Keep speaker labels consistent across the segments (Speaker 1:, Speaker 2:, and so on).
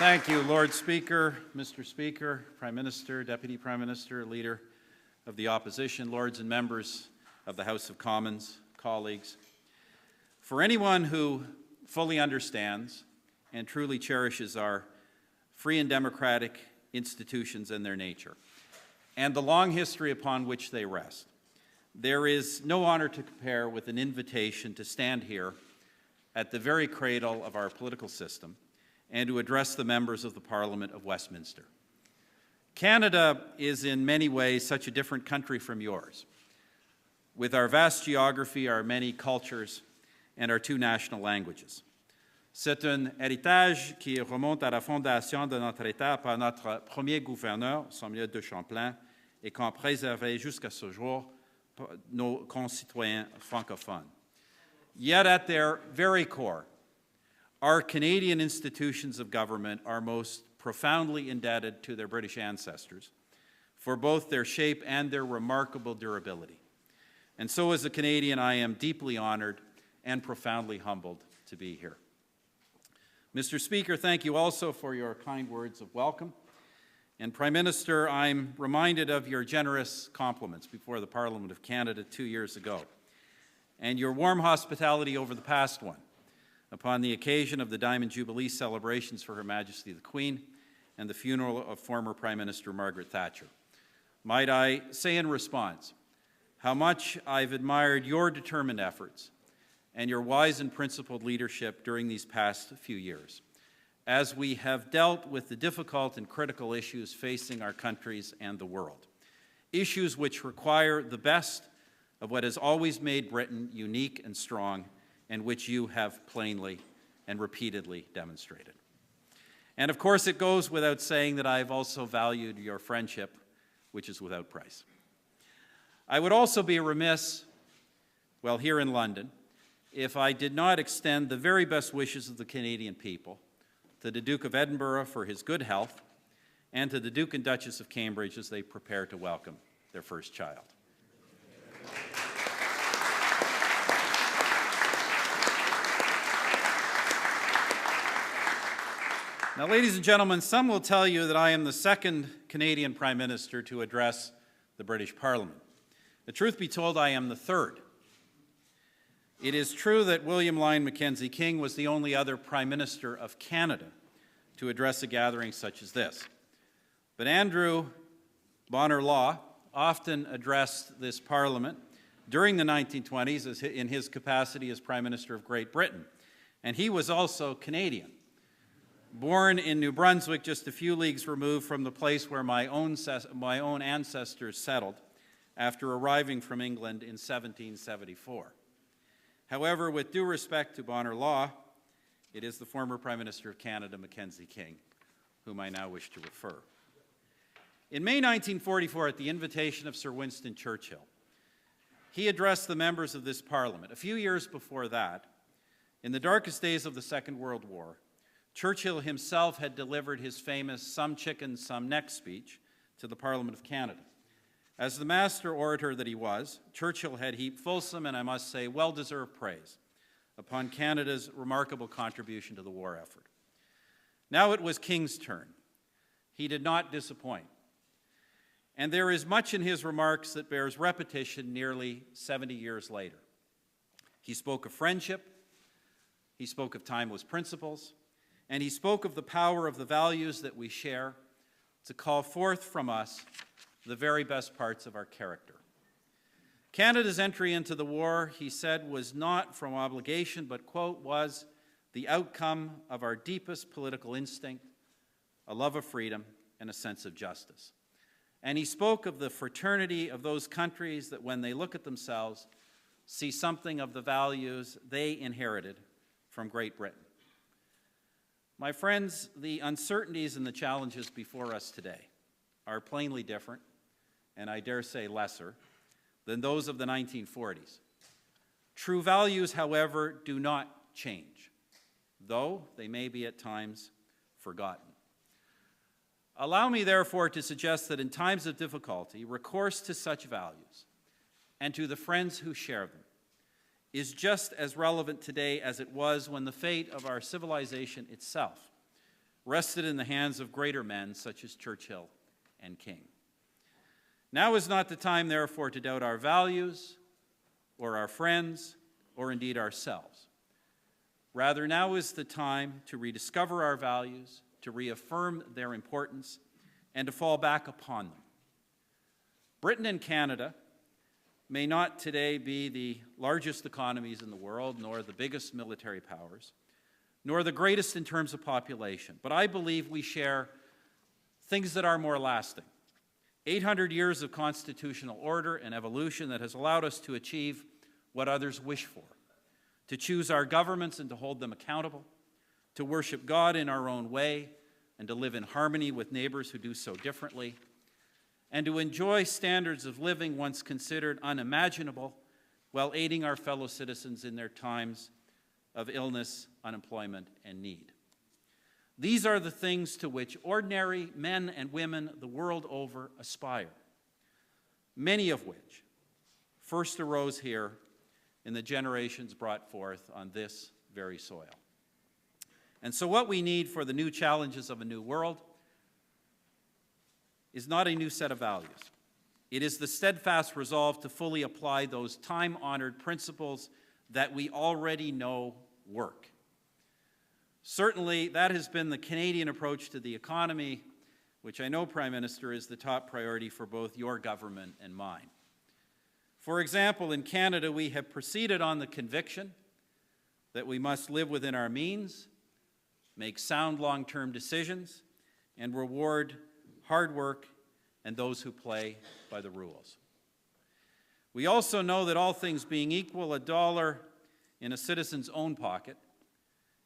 Speaker 1: Thank you, Lord Speaker, Mr. Speaker, Prime Minister, Deputy Prime Minister, Leader of the Opposition, Lords and members of the House of Commons, colleagues. For anyone who fully understands and truly cherishes our free and democratic institutions and their nature, and the long history upon which they rest, there is no honor to compare with an invitation to stand here at the very cradle of our political system and to address the members of the Parlement of Westminster. Canada is in many ways such a different country from yours, with our vast geography, our many cultures, and our two national languages. C'est un héritage qui remonte à la fondation de notre État par notre premier gouverneur, Samuel de Champlain, et qu'ont préservé jusqu'à ce jour nos concitoyens francophones. Yet at their very core, our Canadian institutions of government are most profoundly indebted to their British ancestors for both their shape and their remarkable durability. And so as a Canadian, I am deeply honored and profoundly humbled to be here. Mr. Speaker, thank you also for your kind words of welcome. And Prime Minister, I'm reminded of your generous compliments before the Parliament of Canada 2 years ago, and your warm hospitality over the past one, upon the occasion of the Diamond Jubilee celebrations for Her Majesty the Queen and the funeral of former Prime Minister Margaret Thatcher. Might I say in response how much I've admired your determined efforts and your wise and principled leadership during these past few years, as we have dealt with the difficult and critical issues facing our countries and the world, issues which require the best of what has always made Britain unique and strong, and which you have plainly and repeatedly demonstrated. And of course, it goes without saying that I have also valued your friendship, which is without price. I would also be remiss, while here in London, if I did not extend the very best wishes of the Canadian people to the Duke of Edinburgh for his good health, and to the Duke and Duchess of Cambridge as they prepare to welcome their first child. Now, ladies and gentlemen, some will tell you that I am the second Canadian Prime Minister to address the British Parliament. The truth be told, I am the third. It is true that William Lyon Mackenzie King was the only other Prime Minister of Canada to address a gathering such as this. But Andrew Bonar Law often addressed this Parliament during the 1920s in his capacity as Prime Minister of Great Britain, and he was also Canadian. Born in New Brunswick, just a few leagues removed from the place where my own ancestors settled after arriving from England in 1774. However, with due respect to Bonar Law, it is the former Prime Minister of Canada, Mackenzie King, whom I now wish to refer. In May 1944, at the invitation of Sir Winston Churchill, he addressed the members of this Parliament. A few years before that, in the darkest days of the Second World War, Churchill himself had delivered his famous "some chicken, some neck" speech to the Parliament of Canada. As the master orator that he was, Churchill had heaped fulsome and, I must say, well-deserved praise upon Canada's remarkable contribution to the war effort. Now it was King's turn. He did not disappoint. And there is much in his remarks that bears repetition nearly 70 years later. He spoke of friendship, he spoke of timeless principles, and he spoke of the power of the values that we share to call forth from us the very best parts of our character. Canada's entry into the war, he said, was not from obligation, but, quote, was the outcome of our deepest political instinct, a love of freedom, and a sense of justice. And he spoke of the fraternity of those countries that, when they look at themselves, see something of the values they inherited from Great Britain. My friends, the uncertainties and the challenges before us today are plainly different, and I dare say lesser, than those of the 1940s. True values, however, do not change, though they may be at times forgotten. Allow me, therefore, to suggest that in times of difficulty, recourse to such values and to the friends who share them is just as relevant today as it was when the fate of our civilization itself rested in the hands of greater men such as Churchill and King. Now is not the time, therefore, to doubt our values or our friends or indeed ourselves. Rather, now is the time to rediscover our values, to reaffirm their importance, and to fall back upon them. Britain and Canada may not today be the largest economies in the world, nor the biggest military powers, nor the greatest in terms of population, but I believe we share things that are more lasting. 800 years of constitutional order and evolution that has allowed us to achieve what others wish for, to choose our governments and to hold them accountable, to worship God in our own way and to live in harmony with neighbors who do so differently, and to enjoy standards of living once considered unimaginable while aiding our fellow citizens in their times of illness, unemployment, and need. These are the things to which ordinary men and women the world over aspire, many of which first arose here in the generations brought forth on this very soil. And so what we need for the new challenges of a new world is not a new set of values. It is the steadfast resolve to fully apply those time-honored principles that we already know work. Certainly, that has been the Canadian approach to the economy, which I know, Prime Minister, is the top priority for both your government and mine. For example, in Canada, we have proceeded on the conviction that we must live within our means, make sound long-term decisions, and reward hard work and those who play by the rules. We also know that all things being equal, $1 in a citizen's own pocket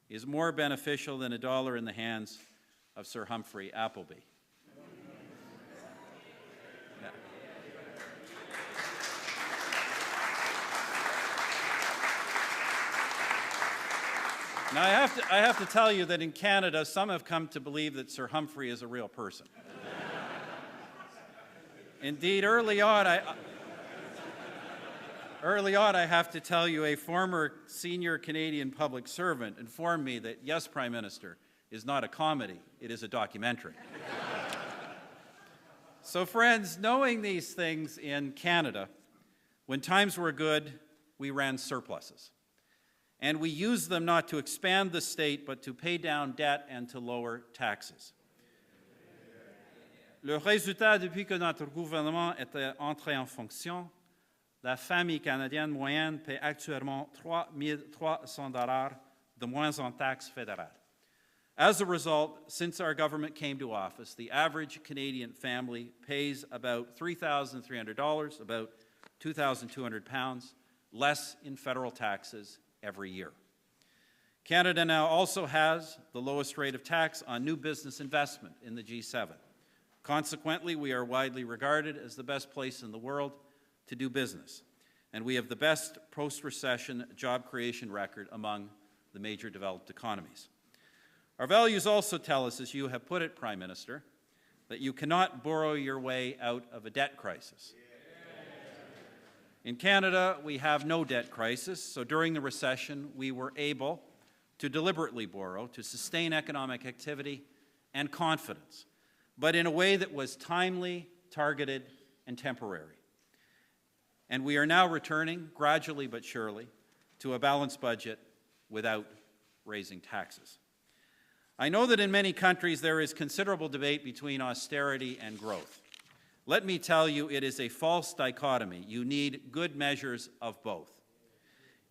Speaker 1: is more beneficial than $1 in the hands of Sir Humphrey Appleby. Yeah. Now, I have to tell you that in Canada, some have come to believe that Sir Humphrey is a real person. Indeed, early on, I have to tell you, a former senior Canadian public servant informed me that, yes, Prime Minister, is not a comedy, it is a documentary. So, friends, knowing these things in Canada, when times were good, we ran surpluses. And we used them not to expand the state, but to pay down debt and to lower taxes. Le résultat, depuis que notre gouvernement est entré en fonction, la famille canadienne moyenne paie actuellement $3 300 de moins en taxes fédérales. As a result, since our government came to office, the average Canadian family pays about $3,300, about £2,200, less in federal taxes every year. Canada now also has the lowest rate of tax on new business investment in the G7. Consequently, we are widely regarded as the best place in the world to do business, and we have the best post-recession job creation record among the major developed economies. Our values also tell us, as you have put it, Prime Minister, that you cannot borrow your way out of a debt crisis. In Canada, we have no debt crisis, so during the recession, we were able to deliberately borrow to sustain economic activity and confidence, but in a way that was timely, targeted, and temporary. And we are now returning, gradually but surely, to a balanced budget without raising taxes. I know that in many countries there is considerable debate between austerity and growth. Let me tell you, it is a false dichotomy. You need good measures of both.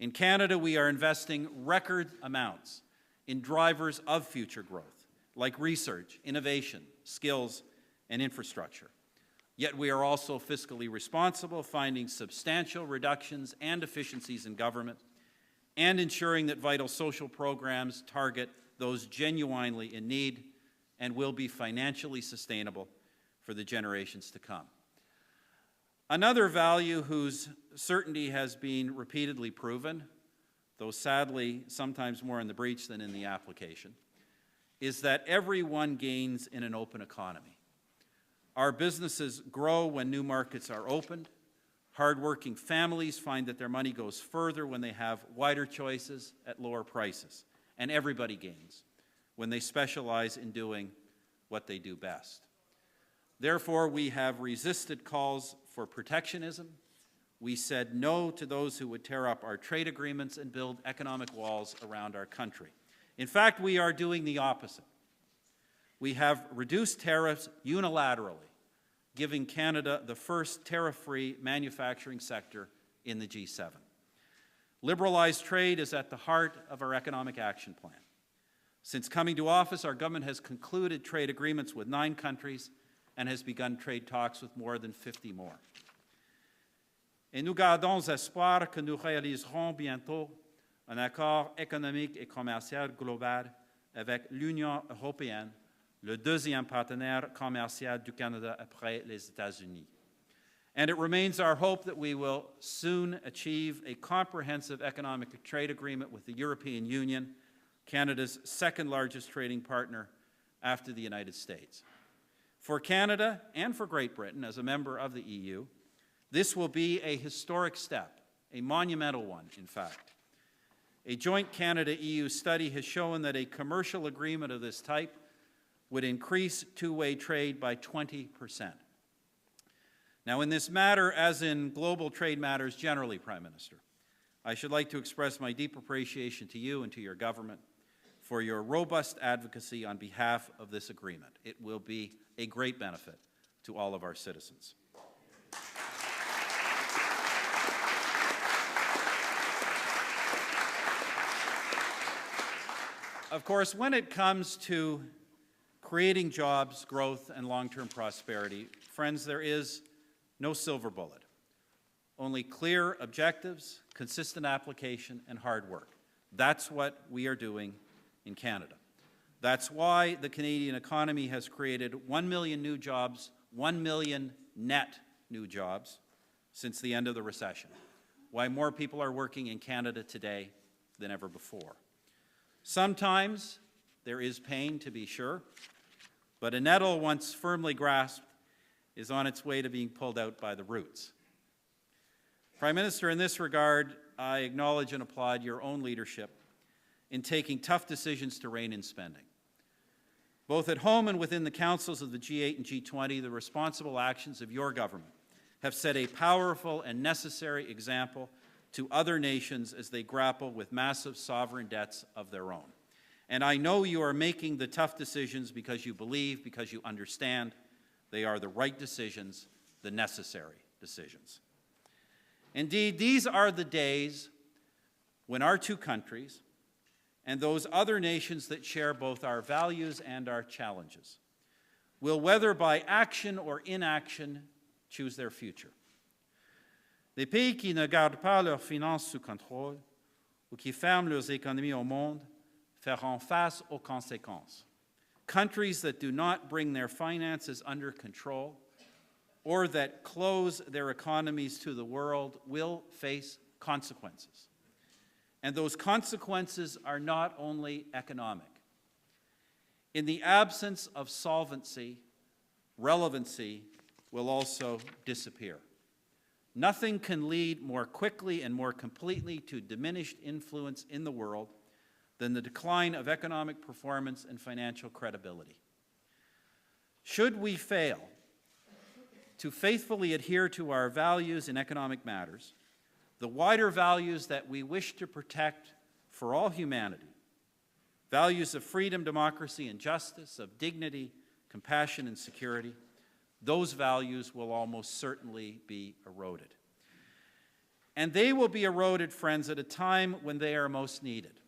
Speaker 1: In Canada, we are investing record amounts in drivers of future growth, like research, innovation, skills, and infrastructure. Yet we are also fiscally responsible, finding substantial reductions and efficiencies in government, and ensuring that vital social programs target those genuinely in need and will be financially sustainable for the generations to come. Another value whose certainty has been repeatedly proven, though sadly sometimes more in the breach than in the application, is that everyone gains in an open economy. Our businesses grow when new markets are opened. Hardworking families find that their money goes further when they have wider choices at lower prices. And everybody gains. when they specialize in doing what they do best. Therefore, we have resisted calls for protectionism. We said no to those who would tear up our trade agreements and build economic walls around our country. In fact, we are doing the opposite. We have reduced tariffs unilaterally, giving Canada the first tariff-free manufacturing sector in the G7. Liberalized trade is at the heart of our economic action plan. Since coming to office, our government has concluded trade agreements with 9 countries and has begun trade talks with more than 50 more. Et nous gardons espoir que nous réaliserons bientôt un accord économique et commercial global avec l'Union européenne, le deuxième partenaire commercial du Canada après les États-Unis. And it remains our hope that we will soon achieve a comprehensive economic trade agreement with the European Union, Canada's second largest trading partner after the United States. For Canada and for Great Britain, as a member of the EU, this will be a historic step, a monumental one, in fact. A joint Canada-EU study has shown that a commercial agreement of this type would increase two-way trade by 20%. Now, in this matter, as in global trade matters generally, Prime Minister, I should like to express my deep appreciation to you and to your government for your robust advocacy on behalf of this agreement. It will be a great benefit to all of our citizens. Of course, when it comes to creating jobs, growth, and long-term prosperity, friends, there is no silver bullet, only clear objectives, consistent application, and hard work. That's what we are doing in Canada. That's why the Canadian economy has created 1 million new jobs, 1 million net new jobs since the end of the recession. Why more people are working in Canada today than ever before. Sometimes there is pain, to be sure, but a nettle once firmly grasped is on its way to being pulled out by the roots. Prime Minister, in this regard, I acknowledge and applaud your own leadership in taking tough decisions to rein in spending. Both at home and within the councils of the G8 and G20, the responsible actions of your government have set a powerful and necessary example to other nations as they grapple with massive sovereign debts of their own. And I know you are making the tough decisions because you believe, because you understand they are the right decisions, the necessary decisions. Indeed, these are the days when our two countries and those other nations that share both our values and our challenges will, whether by action or inaction, choose their future. Les pays qui ne gardent pas leurs finances sous contrôle ou qui ferment leurs économies au monde feront face aux conséquences. Countries that do not bring their finances under control or that close their economies to the world will face consequences. And those consequences are not only economic. In the absence of solvency, relevancy will also disappear. Nothing can lead more quickly and more completely to diminished influence in the world than the decline of economic performance and financial credibility. Should we fail to faithfully adhere to our values in economic matters, the wider values that we wish to protect for all humanity, values of freedom, democracy, and justice, of dignity, compassion, and security, those values will almost certainly be eroded. And they will be eroded, friends, at a time when they are most needed.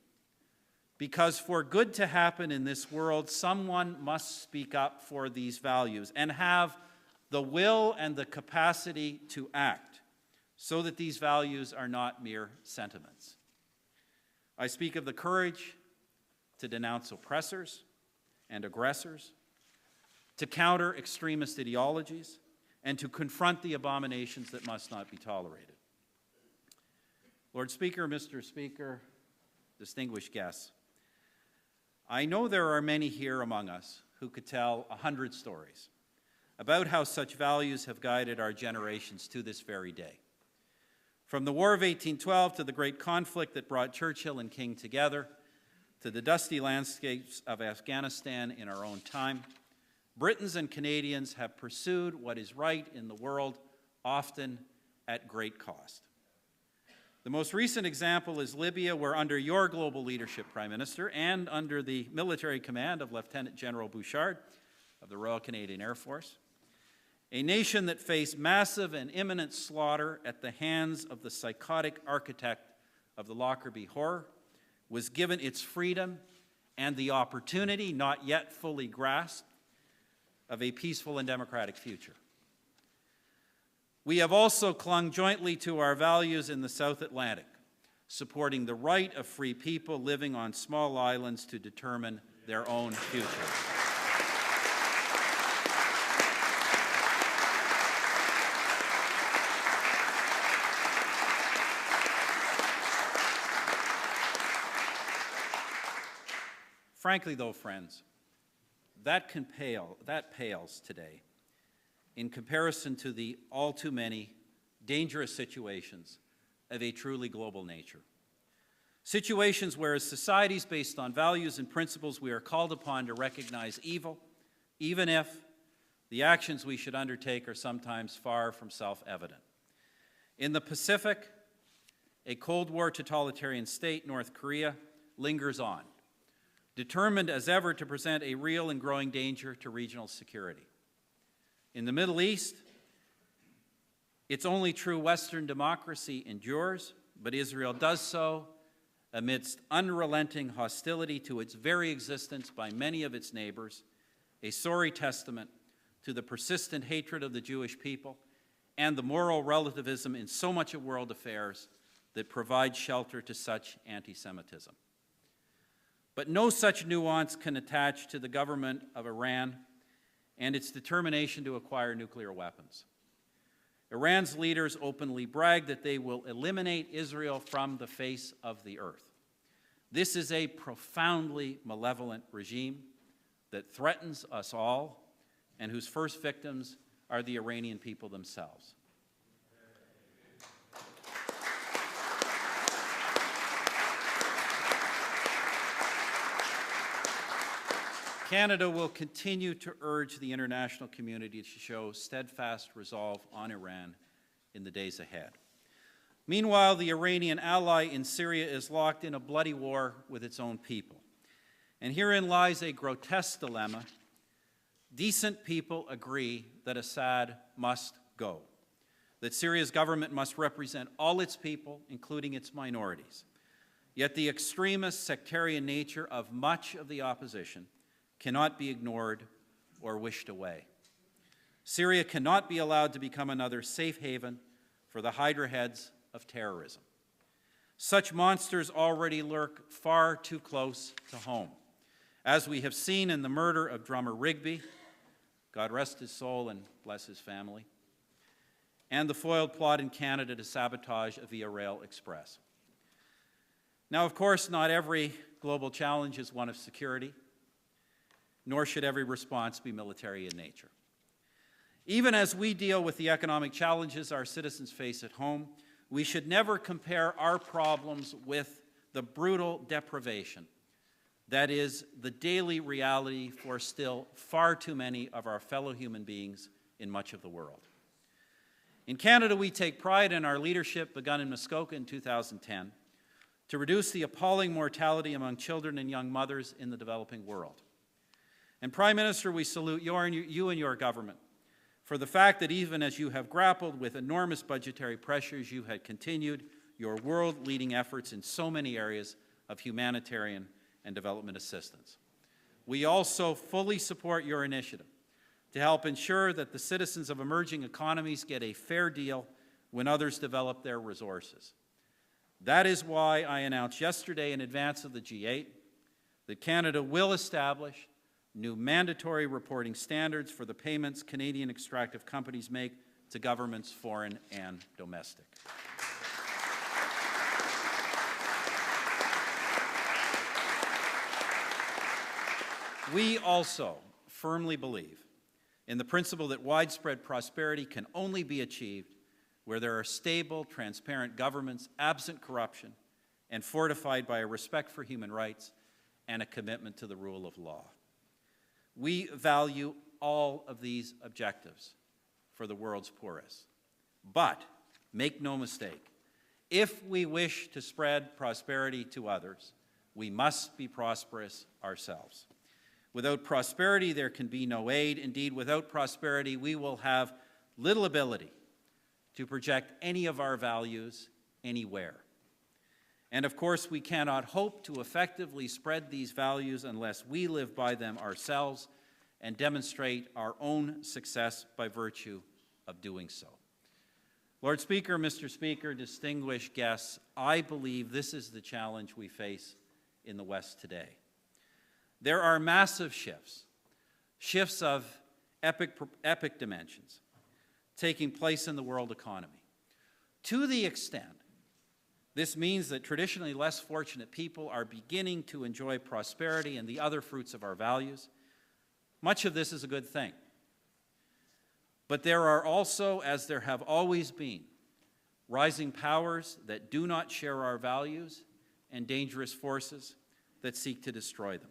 Speaker 1: Because for good to happen in this world, someone must speak up for these values and have the will and the capacity to act so that these values are not mere sentiments. I speak of the courage to denounce oppressors and aggressors, to counter extremist ideologies, and to confront the abominations that must not be tolerated. Lord Speaker, Mr. Speaker, distinguished guests, I know there are many here among us who could tell 100 stories about how such values have guided our generations to this very day. From the War of 1812 to the great conflict that brought Churchill and King together, to the dusty landscapes of Afghanistan in our own time, Britons and Canadians have pursued what is right in the world, often at great cost. The most recent example is Libya, where under your global leadership, Prime Minister, and under the military command of Lieutenant General Bouchard of the Royal Canadian Air Force, a nation that faced massive and imminent slaughter at the hands of the psychotic architect of the Lockerbie Horror, was given its freedom and the opportunity, not yet fully grasped, of a peaceful and democratic future. We have also clung jointly to our values in the South Atlantic, supporting the right of free people living on small islands to determine their own future. Frankly, though, friends, that pales today in comparison to the all too many dangerous situations of a truly global nature. Situations where, as societies based on values and principles, we are called upon to recognize evil, even if the actions we should undertake are sometimes far from self-evident. In the Pacific, a Cold War totalitarian state, North Korea, lingers on, determined as ever to present a real and growing danger to regional security. In the Middle East, its only true Western democracy endures, but Israel does so amidst unrelenting hostility to its very existence by many of its neighbors, a sorry testament to the persistent hatred of the Jewish people and the moral relativism in so much of world affairs that provides shelter to such anti-Semitism. But no such nuance can attach to the government of Iran and its determination to acquire nuclear weapons. Iran's leaders openly brag that they will eliminate Israel from the face of the earth. This is a profoundly malevolent regime that threatens us all and whose first victims are the Iranian people themselves. Canada will continue to urge the international community to show steadfast resolve on Iran in the days ahead. Meanwhile, the Iranian ally in Syria is locked in a bloody war with its own people. And herein lies a grotesque dilemma. Decent people agree that Assad must go, that Syria's government must represent all its people, including its minorities. Yet the extremist sectarian nature of much of the opposition cannot be ignored or wished away. Syria cannot be allowed to become another safe haven for the hydra heads of terrorism. Such monsters already lurk far too close to home, as we have seen in the murder of drummer Rigby, God rest his soul and bless his family, and the foiled plot in Canada to sabotage a Via Rail Express. Now, of course, not every global challenge is one of security, nor should every response be military in nature. Even as we deal with the economic challenges our citizens face at home, we should never compare our problems with the brutal deprivation that is the daily reality for still far too many of our fellow human beings in much of the world. In Canada, we take pride in our leadership begun in Muskoka in 2010 to reduce the appalling mortality among children and young mothers in the developing world. And Prime Minister, we salute you and your government for the fact that even as you have grappled with enormous budgetary pressures, you had continued your world-leading efforts in so many areas of humanitarian and development assistance. We also fully support your initiative to help ensure that the citizens of emerging economies get a fair deal when others develop their resources. That is why I announced yesterday in advance of the G8 that Canada will establish new mandatory reporting standards for the payments Canadian extractive companies make to governments, foreign and domestic. We also firmly believe in the principle that widespread prosperity can only be achieved where there are stable, transparent governments, absent corruption, and fortified by a respect for human rights and a commitment to the rule of law. We value all of these objectives for the world's poorest. But make no mistake, if we wish to spread prosperity to others, we must be prosperous ourselves. Without prosperity, there can be no aid. Indeed, without prosperity, we will have little ability to project any of our values anywhere. And of course, we cannot hope to effectively spread these values unless we live by them ourselves and demonstrate our own success by virtue of doing so. Lord Speaker, Mr. Speaker, distinguished guests, I believe this is the challenge we face in the West today. There are massive shifts of epic dimensions taking place in the world economy. To the extent this means that traditionally less fortunate people are beginning to enjoy prosperity and the other fruits of our values, much of this is a good thing. But there are also, as there have always been, rising powers that do not share our values and dangerous forces that seek to destroy them.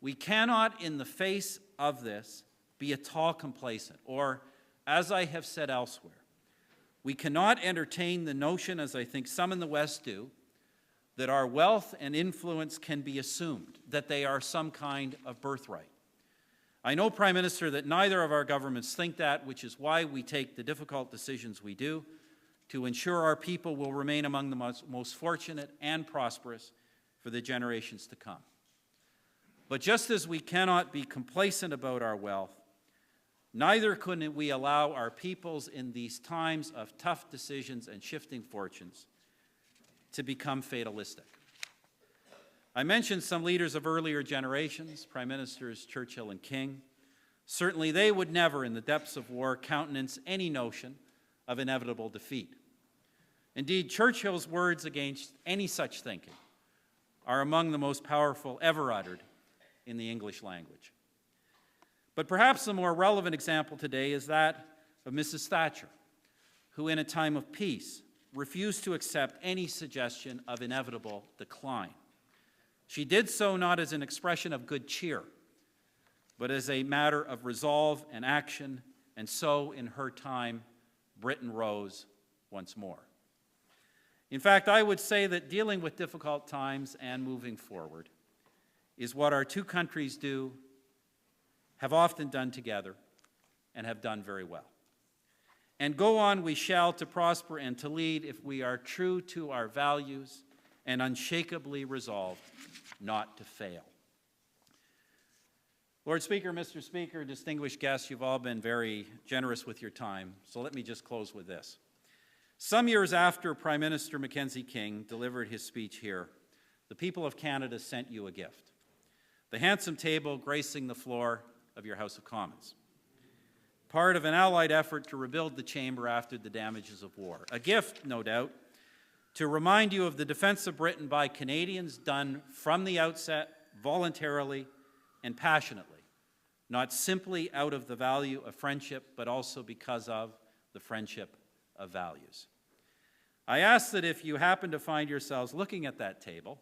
Speaker 1: We cannot, in the face of this, be at all complacent, or, as I have said elsewhere, we cannot entertain the notion, as I think some in the West do, that our wealth and influence can be assumed, that they are some kind of birthright. I know, Prime Minister, that neither of our governments think that, which is why we take the difficult decisions we do to ensure our people will remain among the most fortunate and prosperous for the generations to come. But just as we cannot be complacent about our wealth, neither can we allow our peoples in these times of tough decisions and shifting fortunes to become fatalistic. I mentioned some leaders of earlier generations, Prime Ministers Churchill and King. Certainly they would never, in the depths of war, countenance any notion of inevitable defeat. Indeed, Churchill's words against any such thinking are among the most powerful ever uttered in the English language. But perhaps the more relevant example today is that of Mrs. Thatcher, who in a time of peace refused to accept any suggestion of inevitable decline. She did so not as an expression of good cheer, but as a matter of resolve and action, and so in her time, Britain rose once more. In fact, I would say that dealing with difficult times and moving forward is what our two countries do, have often done together, and have done very well. And go on we shall to prosper and to lead if we are true to our values and unshakably resolved not to fail. Lord Speaker, Mr. Speaker, distinguished guests, you've all been very generous with your time, so let me just close with this. Some years after Prime Minister Mackenzie King delivered his speech here, the people of Canada sent you a gift, the handsome table gracing the floor of your House of Commons, part of an allied effort to rebuild the chamber after the damages of war. A gift, no doubt, to remind you of the defense of Britain by Canadians done from the outset, voluntarily and passionately, not simply out of the value of friendship, but also because of the friendship of values. I ask that if you happen to find yourselves looking at that table,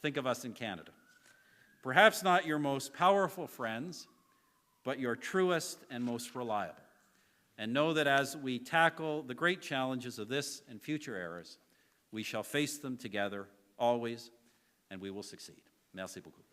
Speaker 1: think of us in Canada. Perhaps not your most powerful friends, but your truest and most reliable. And know that as we tackle the great challenges of this and future eras, we shall face them together always, and we will succeed. Merci beaucoup.